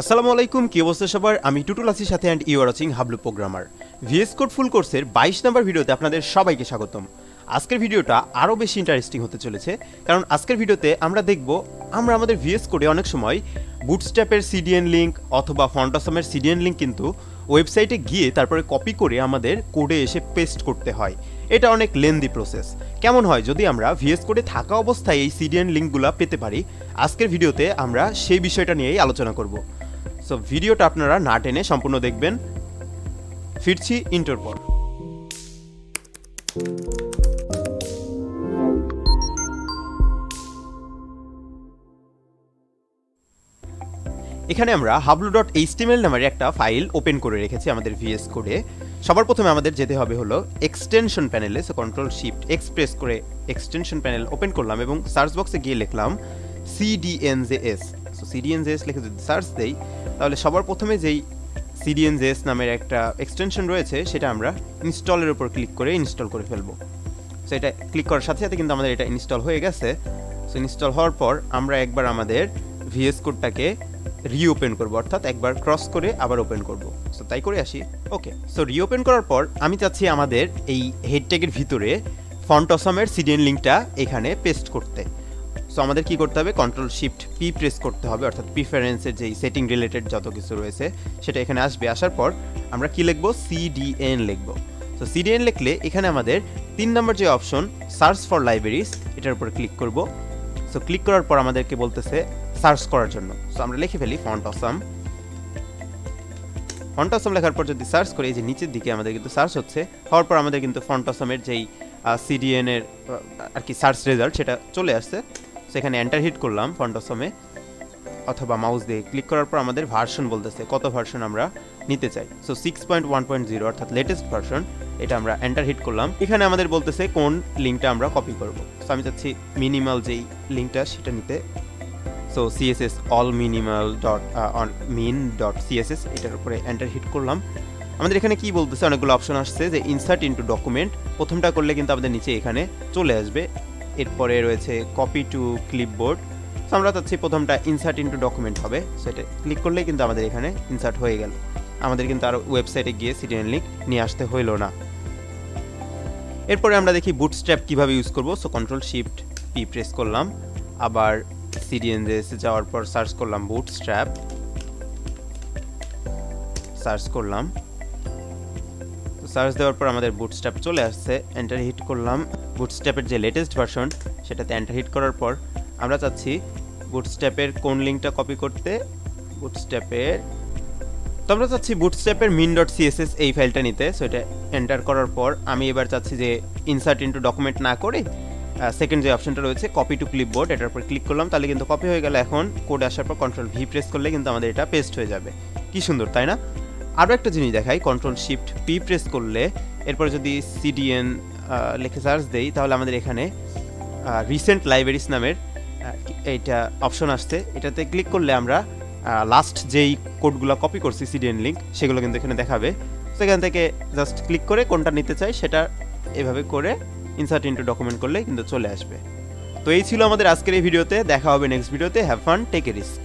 আসসালামু আলাইকুম, কি অবস্থা সবার? আমি টুটুল আসির সাথে and you are watching Hablu programmer. VS code full কোর্সের 22 নম্বর ভিডিওতে আপনাদের সবাইকে স্বাগতম। আজকের ভিডিওটা আরও বেশি ইন্টারেস্টিং হতে চলেছে, কারণ আজকের ভিডিওতে আমরা দেখব আমরা আমাদের ভিএস কোডে অনেক সময় বুটস্ট্র্যাপের সিডিএন লিঙ্ক অথবা ফন্টসমের সিডিএন লিঙ্ক কিন্তু ওয়েবসাইটে গিয়ে তারপরে কপি করে আমাদের কোডে এসে পেস্ট করতে হয়। এটা অনেক লেন্দি প্রসেস। কেমন হয় যদি আমরা ভিএস কোডে থাকা অবস্থায় এই সিডিএন লিঙ্কগুলো পেতে পারি? আজকের ভিডিওতে আমরা সেই বিষয়টা নিয়েই আলোচনা করব। সো ভিডিওটা আপনারা না টেনে সম্পূর্ণ দেখবেন। ফিরছি ইন্টোর পর। এখানে আমরা hablu.html নামের একটা ফাইল ওপেন করে রেখেছি আমাদের ভিএস কোডে। সবার প্রথমে আমাদের যেতে হবে হলো এক্সটেনশন প্যানেলে। So control shift x press করে এক্সটেনশন প্যানেল ওপেন করলাম এবং সার্চ বক্সে গিয়ে লিখলাম CDN.js। সো CDN.js লিখে যদি সার্চ দেই তাহলে সবার প্রথমে যেই CDN.js নামের একটা এক্সটেনশন রয়েছে সেটা আমরা ইনস্টলের উপর ক্লিক করে ইনস্টল করে ফেলবো। সো এটা ক্লিক করার সাথে সাথে কিন্তু আমাদের এটা ইনস্টল হয়ে গেছে। সো ইনস্টল হওয়ার পর আমরা একবার আমাদের ভিএস কোডটাকে রিওপেন করবো, অর্থাৎ একবার ক্রস করে আবার ওপেন করব। সো তাই করে আসি। ওকে, সো রিওপেন করার পর আমি চাচ্ছি আমাদের এই হেড ট্যাগের ভিতরে ফন্টসমের সিডিএন লিঙ্কটা এখানে পেস্ট করতে। সো আমাদের কি করতে হবে? কন্ট্রোল শিফট পি প্রেস করতে হবে, অর্থাৎ প্রিফারেন্সের যেই সেটিং রিলেটেড যত কিছু রয়েছে সেটা এখানে আসবে। আসার পর আমরা কি লিখবো? CDN লিখবো। সো CDN লিখলে এখানে আমাদের 3 নম্বর যে অপশন সার্চ ফর লাইব্রেরিজ, এটার উপর ক্লিক করব। সো ক্লিক করার পর আমাদেরকে বলতেছে সার্চ করার জন্য। সো আমরা লিখে ফেলি ফন্টসম লেখার পর যদি সার্চ করি, এই যে নিচের দিকে আমাদের কিন্তু সার্চ হচ্ছে। হওয়ার পর আমাদের কিন্তু ফন্টসমের যেই CDN এর আর কি সার্চ রেজাল্ট সেটা চলে আসছে। সেখানে এন্টার হিট করলাম ফন্টসমে, অথবা মাউস দিয়ে ক্লিক করার পর আমাদের ভার্সন বলতেছে কত ভার্সন আমরা নিতে চাই। সো 6.1.0 অর্থাৎ লেটেস্ট ভার্সন, এটা আমরা এন্টার হিট করলাম। এখানে আমাদের বলতেছে কোন লিঙ্কটা আমরা কপি করব। সো আমি চাচ্ছি মিনিমাল যেই লিঙ্কটা সেটা নিতে। সো CSS all minimal.min.css এটার উপরে এন্টার হিট করলাম। আমাদের এখানে কি বলতেছে? অনেকগুলো অপশন আসছে যে ইনসার্ট ইনটু ডকুমেন্ট। প্রথমটা করলে কিন্তু আমাদের নিচে এখানে চলে আসবে। এরপরে রয়েছে কপি টু ক্লিপবোর্ড। সো আমরা চাচ্ছি প্রথমটা ইনসার্ট ইনটু ডকুমেন্ট হবে। সেটা ক্লিক করলেই কিন্তু আমাদের এখানে ইনসার্ট হয়ে গেল। আমাদের কিন্তু আর ওয়েবসাইটে গিয়ে সিডিএন লিঙ্ক নিয়ে আসতে হইল না। এরপরে আমরা দেখি বুটস্ট্র্যাপ কিভাবে ইউজ করব। So control shift P press করলাম, আবার CDN.js যাওয়ার পর সার্চ করলাম বুটস্ট্র্যাপ, সার্চ করলাম। সার্চ দেওয়ার পর আমাদের বুটস্ট্র্যাপ চলে আসছে। এন্টার হিট করলাম। বুটস্ট্র্যাপের যে লেটেস্ট ভার্সন সেটাতে এন্টার হিট করার পর আমরা চাচ্ছি বুটস্ট্র্যাপের কোন লিঙ্কটা কপি করতে? তো আমরা চাচ্ছি বুটস্ট্র্যাপের min.css এই ফাইলটা নিতে। সো এটা এন্টার করার পর আমি এবার চাচ্ছি যে ইনসার্ট ইনটু ডকুমেন্ট না করে সেকেন্ড যে অপশনটা রয়েছে কপি টু ক্লিপবোর্ড, এটার উপর ক্লিক করলাম। তাহলে কিন্তু কপি হয়ে গেল। এখন কোড আসার পর কন্ট্রোল ভি প্রেস করলে কিন্তু আমাদের এটা পেস্ট হয়ে যাবে। কি সুন্দর, তাই না? আরও একটা জিনিস দেখাই, কন্ট্রোল শিফট পি প্রেস করলে এরপরে যদি CDN লিখে সার্চ দেই তাহলে আমাদের এখানে রিসেন্ট লাইব্রেরিজ নামের এইটা অপশন আসছে। এটাতে ক্লিক করলে আমরা লাস্ট যেই কোডগুলো কপি করছি সিডিএন লিঙ্ক সেগুলো কিন্তু এখানে দেখাবে। সেখান থেকে জাস্ট ক্লিক করে কোনটা নিতে চাই সেটা এভাবে করে ইনসার্ট ইনটু ডকুমেন্ট করলে কিন্তু চলে আসবে। তো এই ছিল আমাদের আজকের এই ভিডিওতে। দেখা হবে নেক্সট ভিডিওতে। Have fun, take a risk.